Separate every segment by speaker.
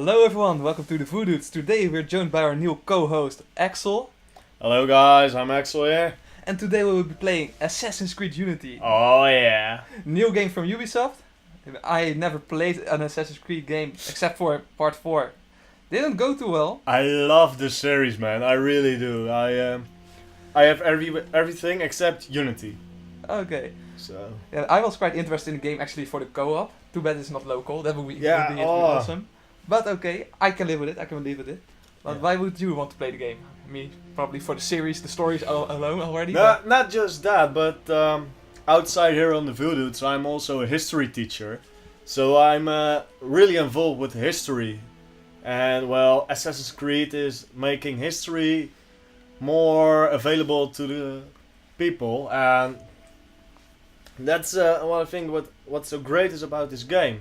Speaker 1: Hello everyone, welcome to the Voodoodes. Today we're joined by our new co-host Axel.
Speaker 2: Hello guys, I'm Axel here.
Speaker 1: And today we will be playing Assassin's Creed Unity.
Speaker 2: Oh yeah.
Speaker 1: New game from Ubisoft. I never played an Assassin's Creed game except for part 4. Didn't go too well.
Speaker 2: I love this series, man. I really do. I have everything except Unity.
Speaker 1: Okay.
Speaker 2: So.
Speaker 1: Yeah, I was quite interested in the game actually for the co-op. Too bad it's not local. That would be,
Speaker 2: Yeah,
Speaker 1: would be awesome. But okay, I can live with it. I can live with it. But why would you want to play the game? I mean, probably for the series, the stories alone already.
Speaker 2: Not just that, but outside here on the Voodoodes, I'm also a history teacher. So I'm really involved with history. And well, Assassin's Creed is making history more available to the people. And that's one thing what's so great is about this game.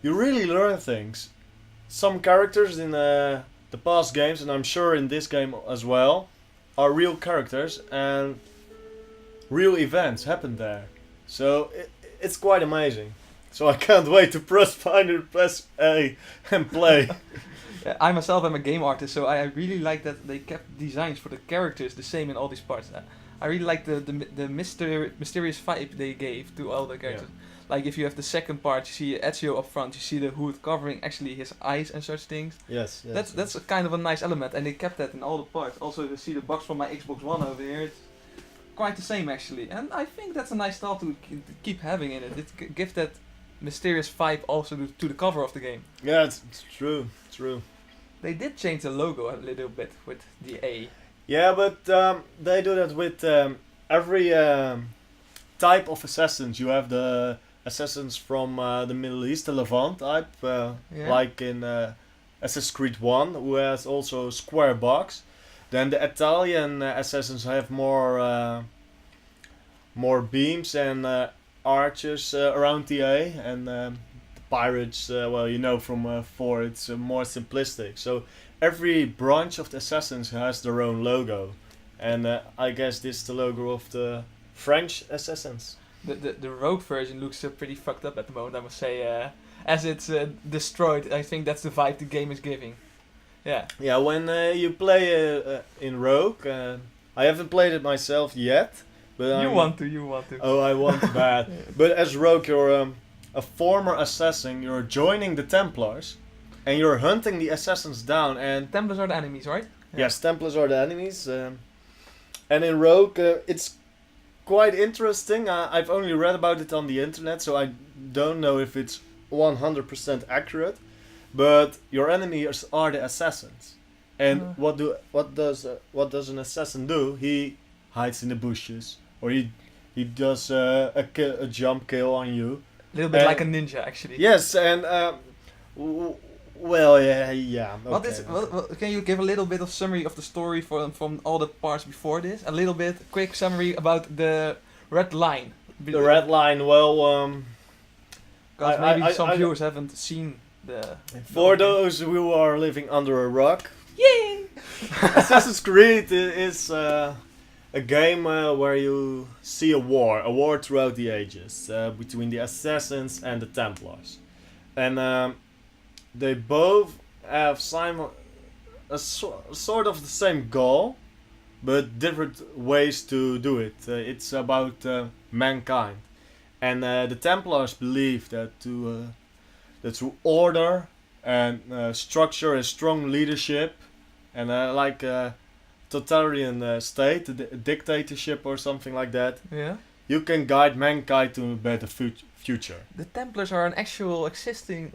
Speaker 2: You really learn things. Some characters in the past games, and I'm sure in this game as well, are real characters and real events happen there. So it's quite amazing. So I can't wait to press Finder, press A and play.
Speaker 1: Yeah, I myself am a game artist, so I really like that they kept designs for the characters the same in all these parts. I really like the mysterious vibe they gave to all the characters. Yeah. Like if you have the second part, you see Ezio up front, you see the hood covering actually his eyes and such things.
Speaker 2: Yes.
Speaker 1: That's a kind of a nice element, and they kept that in all the parts. Also, you see the box from my Xbox One over here. It's quite the same actually, and I think that's a nice style to keep having in it. It gives that mysterious vibe also to the cover of the game.
Speaker 2: Yeah, it's true. True.
Speaker 1: They did change the logo a little bit with the A.
Speaker 2: Yeah, but they do that with every type of assassins. You have the assassins from the Middle East, the Levant type, like in Assassin's Creed 1, who has also a square box. Then the Italian assassins have more beams and archers around the A, and the pirates, well, you know from 4, it's more simplistic. So every branch of the assassins has their own logo, and I guess this is the logo of the French assassins.
Speaker 1: The rogue version looks pretty fucked up at the moment, I must say. As it's destroyed, I think that's the vibe the game is giving. Yeah.
Speaker 2: Yeah, when you play in Rogue, I haven't played it myself yet. But
Speaker 1: you want to.
Speaker 2: Oh, I want bad. But as Rogue, you're a former assassin. You're joining the Templars, and you're hunting the assassins down. And
Speaker 1: Templars are the enemies, right?
Speaker 2: Yes, Templars are the enemies. And in Rogue, it's quite interesting. I've only read about it on the internet, so I don't know if it's 100% accurate. But your enemies are the assassins, and what does an assassin do? He hides in the bushes, or he does a jump kill on you.
Speaker 1: A little bit like a ninja, actually.
Speaker 2: Yes, and well, yeah. Okay.
Speaker 1: What can you give a little bit of summary of the story from all the parts before this? A little bit, quick summary about the Red Line.
Speaker 2: The Red Line, well,
Speaker 1: because maybe some viewers haven't seen the.
Speaker 2: For those who are living under a rock,
Speaker 1: yay!
Speaker 2: Assassin's Creed is a game where you see a war throughout the ages between the assassins and the Templars, and they both have sort of the same goal, but different ways to do it. It's about mankind, and the Templars believe that through order and structure and strong leadership, and like a totalitarian state, a dictatorship or something like that, you can guide mankind to a better future.
Speaker 1: The Templars are an actual existing.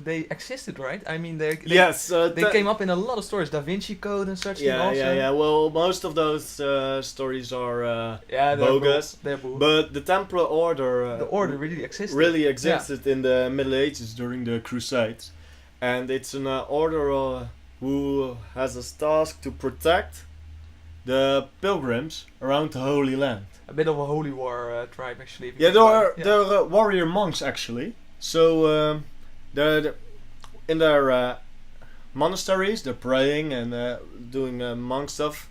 Speaker 1: They existed, right? I mean, they came up in a lot of stories, Da Vinci Code and such.
Speaker 2: Yeah. Well, most of those stories are bogus.
Speaker 1: They're bull.
Speaker 2: But the Templar Order,
Speaker 1: the order really existed.
Speaker 2: In the Middle Ages during the Crusades, and it's an order who has a task to protect the pilgrims around the Holy Land.
Speaker 1: A bit of a holy war tribe, actually.
Speaker 2: Yeah, they're warrior monks, actually. So they're in their monasteries, they're praying and doing monk stuff.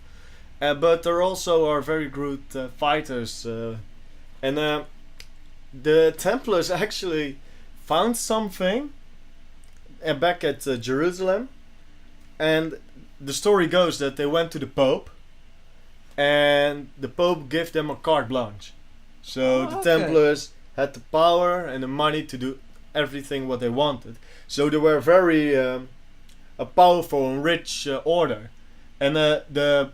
Speaker 2: But they also are very good fighters. The Templars actually found something back at Jerusalem, and the story goes that they went to the Pope, and the Pope gave them a carte blanche. So the Templars had the power and the money to do everything what they wanted. So they were very a powerful and rich order, and the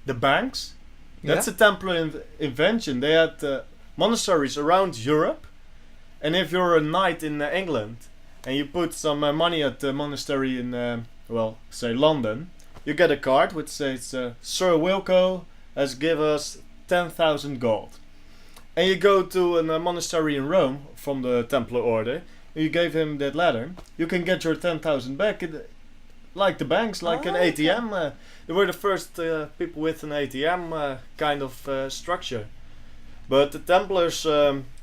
Speaker 2: banks. That's a Templar invention. They had monasteries around Europe, and if you're a knight in England and you put some money at the monastery in, say London, you get a card which says, Sir Wilco has give us 10,000 gold. And you go to a monastery in Rome from the Templar Order, and you gave him that letter, you can get your 10,000 back, like the banks, like an ATM. They were the first people with an ATM kind of structure. But the Templars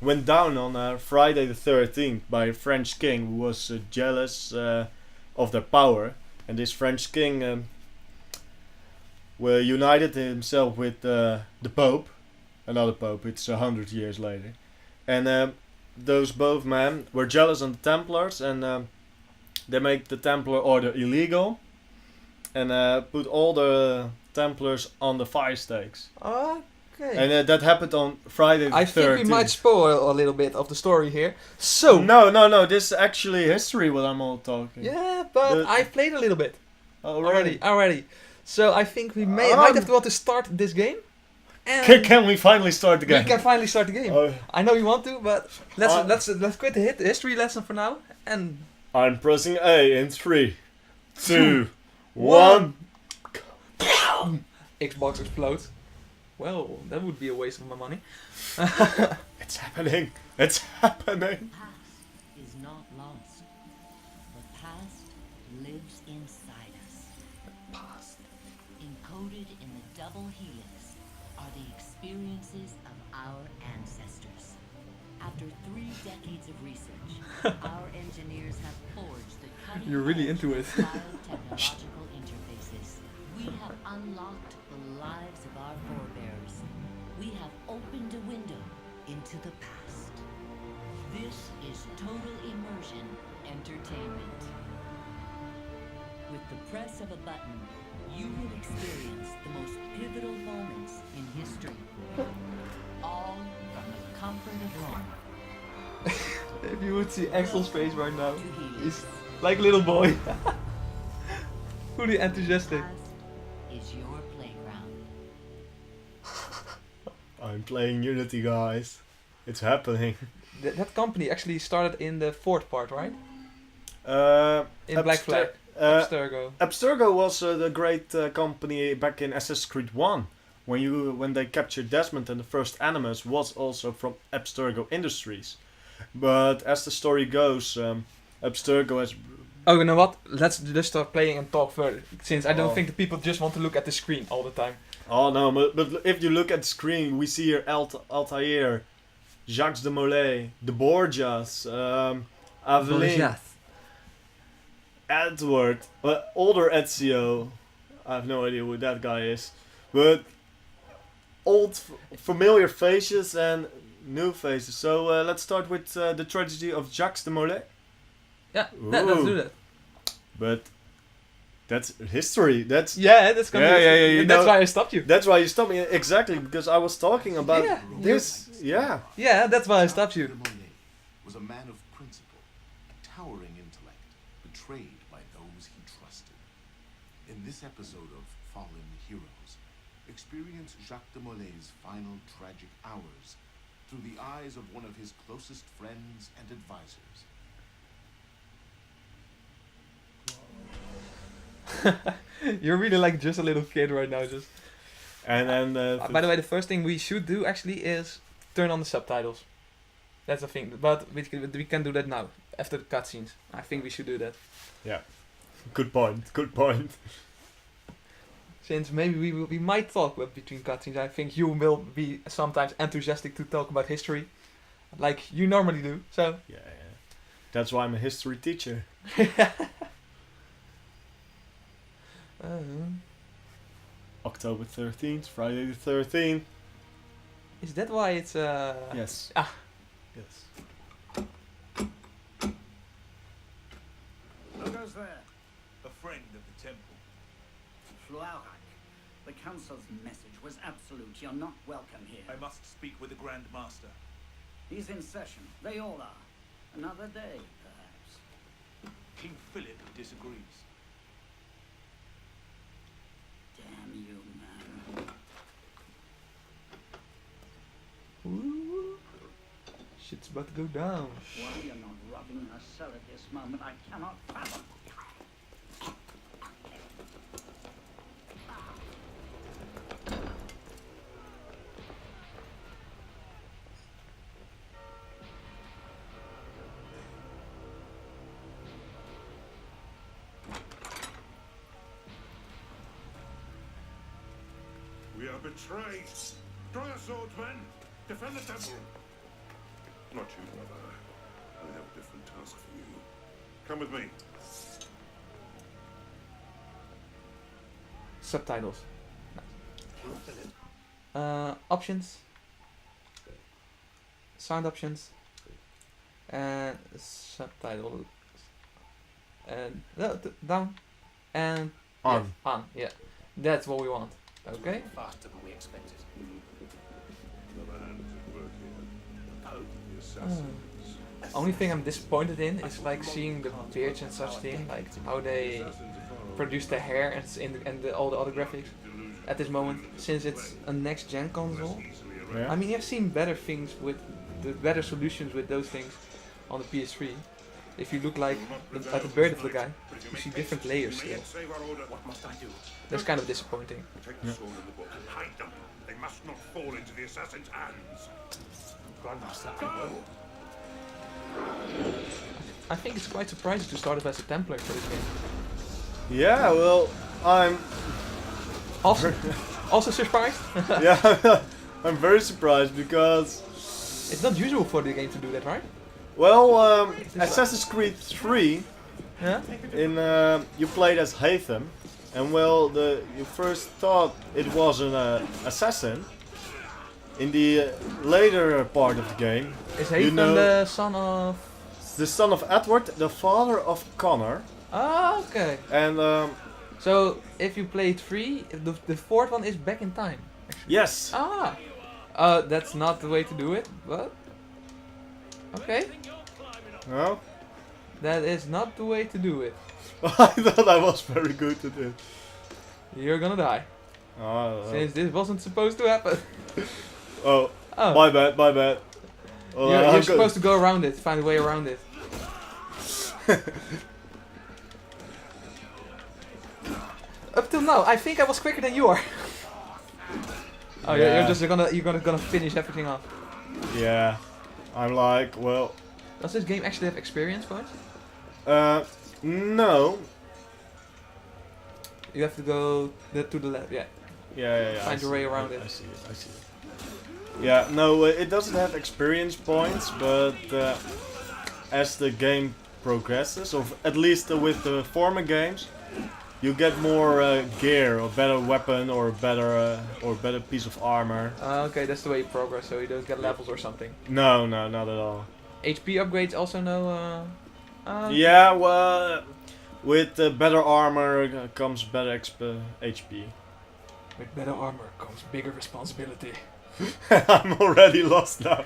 Speaker 2: went down on Friday the 13th by a French king who was jealous of their power. And this French king united himself with the Pope, another Pope, it's 100 years later. And those both men were jealous of the Templars, and they make the Templar Order illegal and put all the Templars on the fire stakes.
Speaker 1: Okay.
Speaker 2: And that happened on Friday the 13th.
Speaker 1: I think we might spoil a little bit of the story here. So
Speaker 2: No, this is actually history what I'm all talking.
Speaker 1: Yeah, but I've played a little bit. Already. So I think we might have to want to start this game. And
Speaker 2: can we finally start the game?
Speaker 1: We can finally start the game. I know you want to, but let's quit the history lesson for now. And
Speaker 2: I'm pressing A in 3, 2, 1.
Speaker 1: Xbox explodes. Well, that would be a waste of my money.
Speaker 2: It's happening. It's happening.
Speaker 3: The past is not lost. The past lives inside us.
Speaker 1: The past.
Speaker 3: Encoded in the double helix are the experiences of our ancestors. After 3 decades of research, our engineers have forged the cutting
Speaker 1: You're really into it.
Speaker 3: biotechnological interfaces. We have unlocked the lives of our forebears. We have opened a window into the past. This is total immersion entertainment. With the press of a button, you will experience the most pivotal moments in history. All from the comfort of home.
Speaker 1: If you would see Axel's face right now,
Speaker 3: To
Speaker 1: he's
Speaker 3: helix.
Speaker 1: like little boy. Fully enthusiastic.
Speaker 3: Past is your playground.
Speaker 2: I'm playing Unity, guys. It's happening.
Speaker 1: That company actually started in the 4th part, right? In Black
Speaker 2: Abster-
Speaker 1: Flag. Abstergo.
Speaker 2: Abstergo was the great company back in Assassin's Creed 1. When they captured Desmond, and the first Animus was also from Abstergo Industries. But as the story goes, Abstergo has...
Speaker 1: Oh, you know what? Let's just start playing and talk further. Since I don't think the people just want to look at the screen all the time.
Speaker 2: Oh no, but if you look at the screen, we see here Altair, Jacques de Molay, the Borgias, Aveline, Edward, older Ezio. I have no idea who that guy is. But old familiar faces and new faces. So let's start with the tragedy of Jacques de Molay.
Speaker 1: Yeah, let's do that.
Speaker 2: But that's history. That's
Speaker 1: That's gonna be
Speaker 2: you
Speaker 1: that's
Speaker 2: know-
Speaker 1: why I stopped you.
Speaker 2: That's why you stopped me, exactly, because I was talking about
Speaker 1: Yeah,
Speaker 2: this. Yeah.
Speaker 1: Yeah, that's why I stopped you.
Speaker 4: Jacques de Molay was a man of principle, towering intellect, betrayed by those he trusted. In this episode of Fallen Heroes, experience Jacques de Molay's final tragic hours through the eyes of one of his closest friends and advisors.
Speaker 1: You're really like just a little kid right now. Just.
Speaker 2: And then
Speaker 1: By the way, the first thing we should do actually is turn on the subtitles. That's the thing. But we can do that now after the cutscenes. I think we should do that.
Speaker 2: good point.
Speaker 1: Since maybe we might talk between cutscenes. I think you will be sometimes enthusiastic to talk about history, like you normally do. So.
Speaker 2: Yeah. That's why I'm a history teacher. October 13th, Friday the 13th.
Speaker 1: Is that why it's
Speaker 2: Yes.
Speaker 1: Ah.
Speaker 2: Yes.
Speaker 5: there?
Speaker 6: A friend of the temple.
Speaker 5: Flaurak. The council's message was absolute. You're not welcome here.
Speaker 6: I must speak with the Grand Master.
Speaker 5: He's in session. They all are. Another day, perhaps.
Speaker 6: King Philip disagrees.
Speaker 5: Damn you, man.
Speaker 1: Ooh. Shit's about to go down.
Speaker 5: Why you're not rubbing her cell at this moment, I cannot fathom.
Speaker 7: We are betrayed. Draw your swords, men. Defend the temple. Not you, brother. I have a different task for you. Come with me.
Speaker 1: Subtitles. Options. Sound options. And subtitles. And down. And
Speaker 2: On.
Speaker 1: yeah, on. Yeah, that's what we want. Okay.
Speaker 5: Faster than we expected.
Speaker 7: Another hand is at work here. The assassins.
Speaker 1: Only thing I'm disappointed in is like seeing the beards and such thing, like how they produce the hair and all the other graphics at this moment, since it's a next gen console.
Speaker 2: Yeah.
Speaker 1: I mean, I've seen better things with the better solutions with those things on the PS3. If you look like at the beard of the guy, you see different layers still.
Speaker 7: Save our order. What must I do?
Speaker 1: That's kind of disappointing.
Speaker 7: Take the sword in the book and hide them. They must not fall into the assassin's hands.
Speaker 5: Grandmaster,
Speaker 7: Go!
Speaker 1: I think it's quite surprising to start off as a Templar for this game.
Speaker 2: Yeah, well, I'm
Speaker 1: Also surprised.
Speaker 2: yeah, I'm very surprised because
Speaker 1: It's not usual for the game to do that, right?
Speaker 2: well, Assassin's Creed 3
Speaker 1: Yeah.
Speaker 2: in you played as Haytham, and well, you first thought it was an assassin. In the later part of the game,
Speaker 1: Is
Speaker 2: you
Speaker 1: Haytham
Speaker 2: know,
Speaker 1: the son of?
Speaker 2: the son of Edward, the father of Connor,
Speaker 1: Ah, okay.
Speaker 2: and
Speaker 1: So if you played 3, the fourth one is back in time.
Speaker 2: yes,
Speaker 1: Ah. That's not the way to do it, but okay.
Speaker 2: no,
Speaker 1: That is not the way to do it.
Speaker 2: I thought I was very good at it.
Speaker 1: You're gonna die. Since this wasn't supposed to happen.
Speaker 2: Oh,
Speaker 1: Oh.
Speaker 2: my bad, my bad. Well,
Speaker 1: You're
Speaker 2: I'm good.
Speaker 1: supposed to go around it, find a way around it. Up till now, I think I was quicker than you are. Oh,
Speaker 2: Yeah.
Speaker 1: you're just gonna finish everything off.
Speaker 2: Yeah, I'm like, well,
Speaker 1: Does this game actually have experience points?
Speaker 2: no.
Speaker 1: You have to go to the left, yeah.
Speaker 2: Yeah.
Speaker 1: Find your way around it.
Speaker 2: I see it. I see it. Yeah, no, it doesn't have experience points, but as the game progresses, or at least with the former games, you get more gear, or better weapon, or better piece of armor.
Speaker 1: Okay, that's the way you progress, so you don't get levels or something.
Speaker 2: No, not at all.
Speaker 1: HP upgrades also no.
Speaker 2: Yeah, well, with better armor comes better HP.
Speaker 1: With better armor comes bigger responsibility.
Speaker 2: I'm already lost now.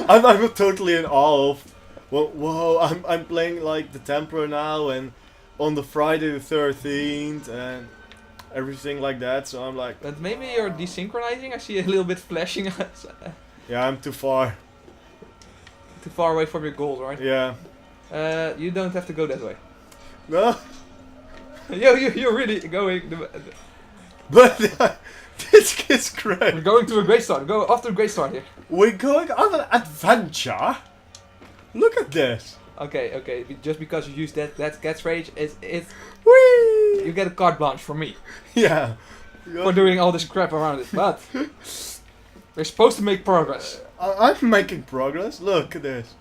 Speaker 2: I'm totally in awe of. Whoa! I'm playing like the Templar now, and on the Friday the 13th, and everything like that. So I'm like,
Speaker 1: But maybe you're desynchronizing. I see a little bit flashing.
Speaker 2: yeah, I'm too far.
Speaker 1: Too far away from your goals, right?
Speaker 2: Yeah.
Speaker 1: You don't have to go that way.
Speaker 2: No.
Speaker 1: You're really going.
Speaker 2: But this is great.
Speaker 1: We're going to a great start. Go off to a great start here.
Speaker 2: We're going on an adventure. Look at this.
Speaker 1: Okay. Just because you use that catchphrase, it's
Speaker 2: Whee!
Speaker 1: you get a carte blanche from me
Speaker 2: Yeah.
Speaker 1: for doing all this crap around it. But we're supposed to make progress.
Speaker 2: I'm making progress. Look at this.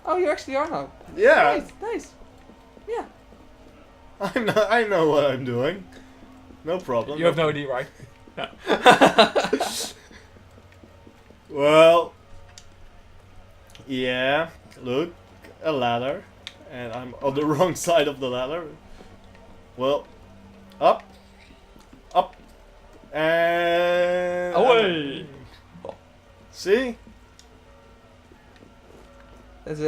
Speaker 1: Oh, you actually are now.
Speaker 2: Yeah.
Speaker 1: Nice. Yeah.
Speaker 2: I know what I'm doing. No problem.
Speaker 1: You have no idea, right? No.
Speaker 2: Well, yeah, look, a ladder, and I'm on the wrong side of the ladder. Well, up, up, and
Speaker 1: Away!
Speaker 2: See?
Speaker 1: That's,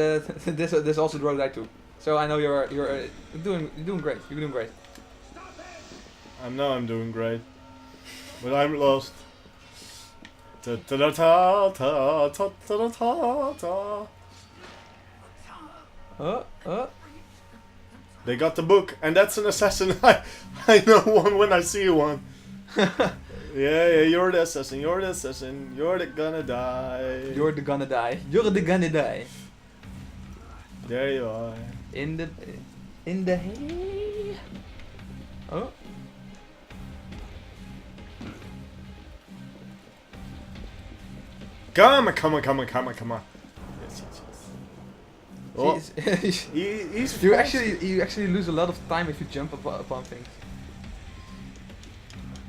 Speaker 1: this also the road I took. So I know you're doing great. You're doing great.
Speaker 2: I know I'm doing great, but I'm lost. Ta ta ta ta ta ta ta ta ta. They got the book, and that's an assassin. I know one when I see one. Yeah, you're the assassin. You're the assassin. You're the gonna die.
Speaker 1: You're the gonna die. You're the gonna die.
Speaker 2: There you are.
Speaker 1: In the hay. Oh.
Speaker 2: Come on. Yes. Oh,
Speaker 1: He's-
Speaker 2: he's
Speaker 1: you
Speaker 2: fast.
Speaker 1: actually lose a lot of time if you jump upon things.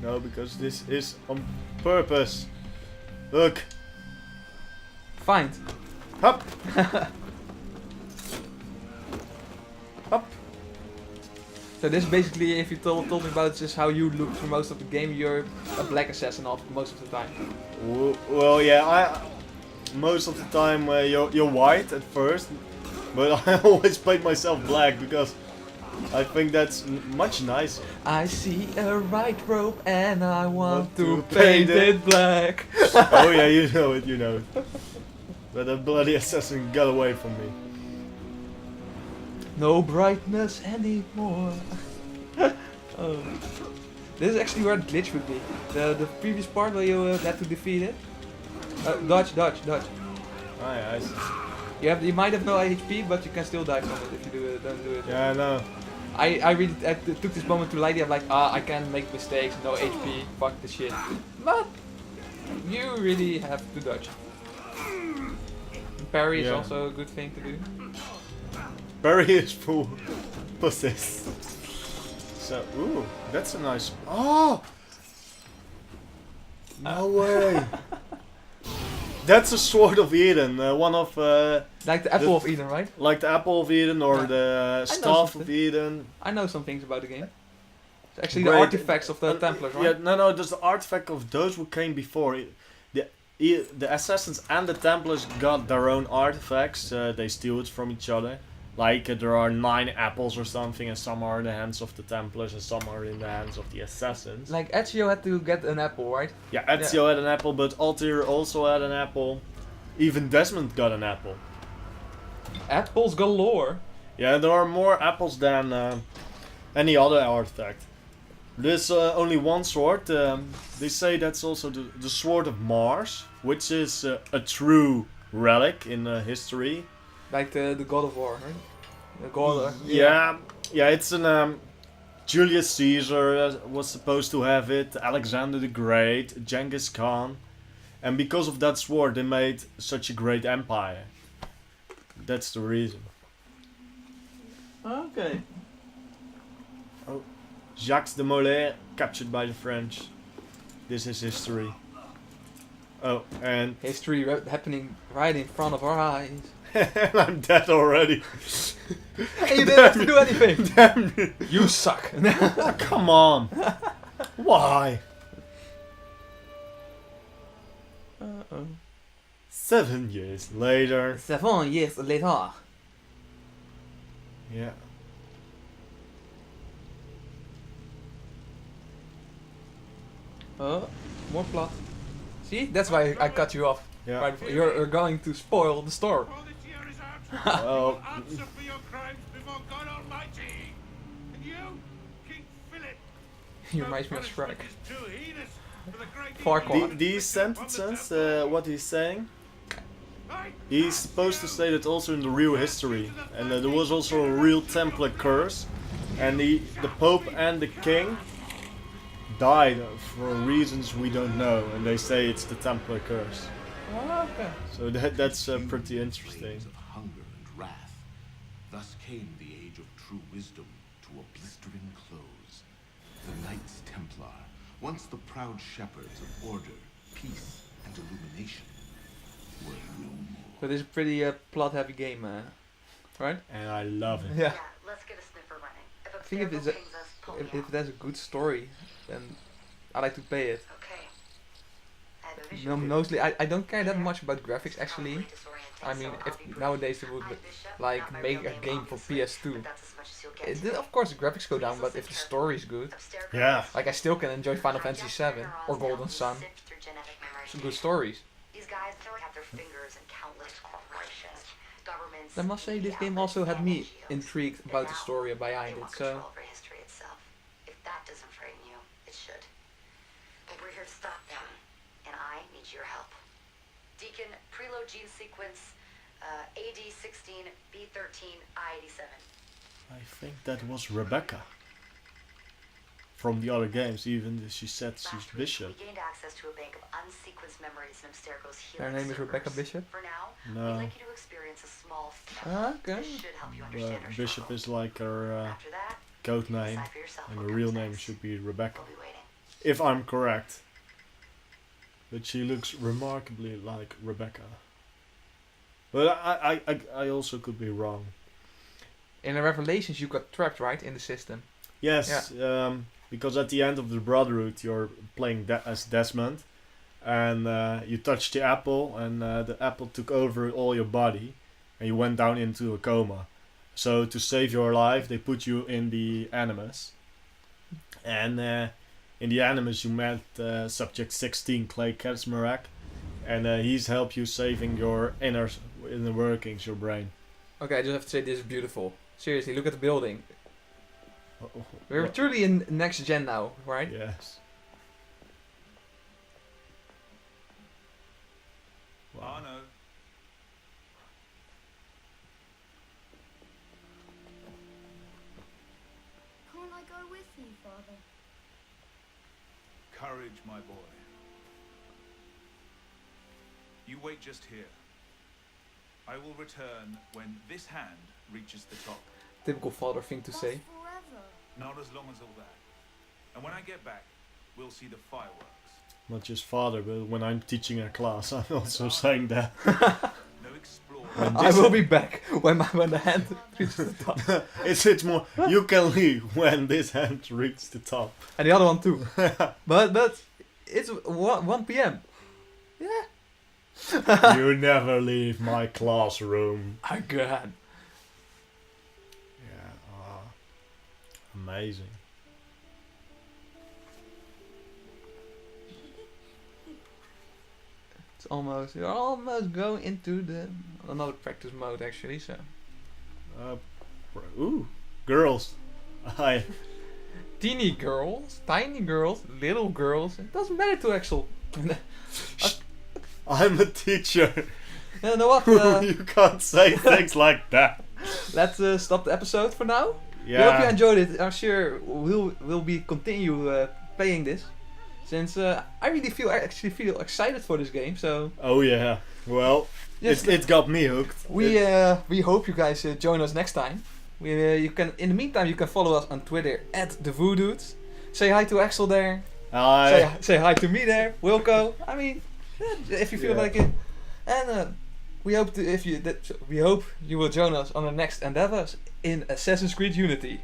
Speaker 2: No, because this is on purpose. Look.
Speaker 1: Find.
Speaker 2: Hop. Hop.
Speaker 1: So this basically, if you told me about this, is how you look for most of the game. You're a black assassin most of the time.
Speaker 2: Well, yeah, most of the time you're white at first, but I always paint myself black because I think that's much nicer.
Speaker 1: I see a white robe and I want to
Speaker 2: to
Speaker 1: paint
Speaker 2: paint it.
Speaker 1: it black.
Speaker 2: Oh yeah, you know it. But the bloody assassin got away from me.
Speaker 1: No brightness anymore. Oh. This is actually where the glitch would be. The previous part where you had to defeat it. Dodge.
Speaker 2: Ah, yeah, I see.
Speaker 1: You might have no HP, but you can still die from it if you don't do it.
Speaker 2: Yeah, I know.
Speaker 1: I took this moment to light it. I'm like, I can make mistakes, no HP, fuck the shit. But you really have to dodge. Parry is
Speaker 2: Yeah.
Speaker 1: also a good thing to do.
Speaker 2: Barry is full pussies. So, ooh, that's a nice. Oh! No way! That's a Sword of Eden, one of
Speaker 1: Like the Apple of Eden, right?
Speaker 2: like the Apple of Eden or
Speaker 1: Yeah.
Speaker 2: the
Speaker 1: I know
Speaker 2: Staff of
Speaker 1: something.
Speaker 2: Eden.
Speaker 1: I know some things about the game. It's actually
Speaker 2: Great.
Speaker 1: the artifacts of the Templars, right?
Speaker 2: Yeah, no, there's the artifact of those who came before. The Assassins and the Templars got their own artifacts. They steal it from each other. Like there are 9 apples or something, and some are in the hands of the Templars and some are in the hands of the Assassins.
Speaker 1: Like Ezio had to get an apple, right?
Speaker 2: Yeah, Ezio had an apple, but Altair also had an apple. Even Desmond got an apple.
Speaker 1: Apples galore.
Speaker 2: Yeah, there are more apples than any other artifact. There's only one sword. They say that's also the Sword of Mars, which is a true relic in history.
Speaker 1: Like the God of War, right? The God.
Speaker 2: Yeah, it's an Julius Caesar was supposed to have it, Alexander the Great, Genghis Khan, and because of that sword they made such a great empire. That's the reason.
Speaker 1: Okay.
Speaker 2: Jacques de Molay captured by the French. This is history. Oh, and
Speaker 1: History happening right in front of our eyes.
Speaker 2: and I'm dead already.
Speaker 1: Hey, you didn't have to do anything.
Speaker 2: Damn you.
Speaker 1: You suck.
Speaker 2: Come on. Why? 7 years later.
Speaker 1: 7 years later.
Speaker 2: Yeah.
Speaker 1: More plot. See, that's why I cut you off.
Speaker 2: Yeah.
Speaker 1: Right before. You're going to spoil the story.
Speaker 7: All this year is out.
Speaker 2: Well,
Speaker 7: Answer for your crimes before God Almighty. And you, King Philip.
Speaker 1: He reminds me of Shrek.
Speaker 7: Punishment is too heinous for the great
Speaker 1: Farquaad.
Speaker 7: evil
Speaker 2: these sentences, what he's saying, he's supposed to say that also in the real history. And there was also a real Templar curse. And the Pope and the King died for reasons we don't know. And they say it's the Templar curse.
Speaker 1: Okay.
Speaker 2: So that's pretty interesting.
Speaker 4: Flames of hunger and wrath. Thus came the age of true wisdom to a blistering close. The Knights Templar, once the proud shepherds of order, peace, and illumination, were no more.
Speaker 1: So this is a pretty plot-heavy game, right?
Speaker 2: And I love it.
Speaker 1: Yeah.
Speaker 8: Let's get a sniffer running. If
Speaker 1: think if it's a-
Speaker 8: pings us,
Speaker 1: if there's a good story, then I like to play it.
Speaker 8: Okay.
Speaker 1: No, mostly I don't care that much about graphics actually. I mean, if nowadays they would like make a game for PS2, of course the graphics go down, but if the story is good,
Speaker 2: Yeah.
Speaker 1: like I still can enjoy Final Fantasy VII or Golden Sun. Some good stories.
Speaker 8: These guys have their fingers in countless corporations, governments.
Speaker 1: I must say this game also had me intrigued about the story behind it, so
Speaker 8: History itself. If that doesn't frighten you, it should. But we're here to stop them, and I need your help. Deacon, preload gene sequence AD16 B13 I87.
Speaker 2: I think that was Rebecca. From the other games, even she said she's
Speaker 8: Last week,
Speaker 2: Bishop.
Speaker 8: we gained access to a bank of unsequenced memories in Abstergo's
Speaker 1: her
Speaker 8: healing
Speaker 1: name is Rebecca
Speaker 8: servers.
Speaker 1: Bishop.
Speaker 8: For now,
Speaker 2: No.
Speaker 8: we'd like you to experience a small
Speaker 1: Okay.
Speaker 8: This should help you understand our
Speaker 2: Bishop
Speaker 8: struggle.
Speaker 2: is like her
Speaker 8: After that,
Speaker 2: code name,
Speaker 8: decide for yourself
Speaker 2: and
Speaker 8: what
Speaker 2: her real
Speaker 8: comes
Speaker 2: name
Speaker 8: next.
Speaker 2: should be Rebecca.
Speaker 8: We'll be waiting.
Speaker 2: If I'm correct. But she looks remarkably like Rebecca. But I also could be wrong.
Speaker 1: In the Revelations you got trapped, right, in the system.
Speaker 2: Yes, because at the end of the Brotherhood you're playing as Desmond, and you touched the apple, and the apple took over all your body, and you went down into a coma. So to save your life, they put you in the Animus, and in the Animus you met Subject 16, Clay Kaczmarek, and he's helped you saving your inner workings, your brain.
Speaker 1: Okay, I just have to say this is beautiful. Seriously, look at the building.
Speaker 2: Oh,
Speaker 1: We're
Speaker 2: what-
Speaker 1: truly in next gen now, right?
Speaker 2: Yes. Wow.
Speaker 6: Arno,
Speaker 9: Can't I go with you, Father?
Speaker 6: courage, my boy. You wait just here. I will return when this hand reaches the top.
Speaker 1: Typical father thing to
Speaker 9: That's
Speaker 1: say.
Speaker 9: forever.
Speaker 6: Not as long as all that. And when I get back, we'll see the fireworks.
Speaker 2: Not just father, but when I'm teaching a class, I'm also saying that.
Speaker 6: No explorer.
Speaker 2: When
Speaker 1: I
Speaker 2: this-
Speaker 1: will be back when the hand reaches the top.
Speaker 2: it's more, you can leave when this hand reaches the top.
Speaker 1: And the other one too. But it's 1 p.m. Yeah.
Speaker 2: You never leave my classroom.
Speaker 1: Again.
Speaker 2: Yeah, amazing.
Speaker 1: You're almost going into the another practice mode actually, so.
Speaker 2: Ooh, girls. Hi.
Speaker 1: Teeny girls, tiny girls, little girls, it doesn't matter to Axel.
Speaker 2: I'm a teacher.
Speaker 1: You know what?
Speaker 2: You can't say things like that.
Speaker 1: Let's stop the episode for now. We hope you
Speaker 2: Yeah.
Speaker 1: enjoyed it. I'm sure we'll be continue playing this, since I actually feel excited for this game. So
Speaker 2: Oh yeah. Well,
Speaker 1: yes,
Speaker 2: it got me hooked.
Speaker 1: we hope you guys join us next time. You can, in the meantime, you can follow us on Twitter at the Voodoodes. Say hi to Axel there.
Speaker 2: Hi.
Speaker 1: Say hi to me there, Wilco. I mean, if you feel
Speaker 2: Yeah.
Speaker 1: like it. And we hope you will join us on the next endeavors in Assassin's Creed Unity.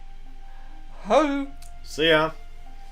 Speaker 1: Ho!
Speaker 2: See ya.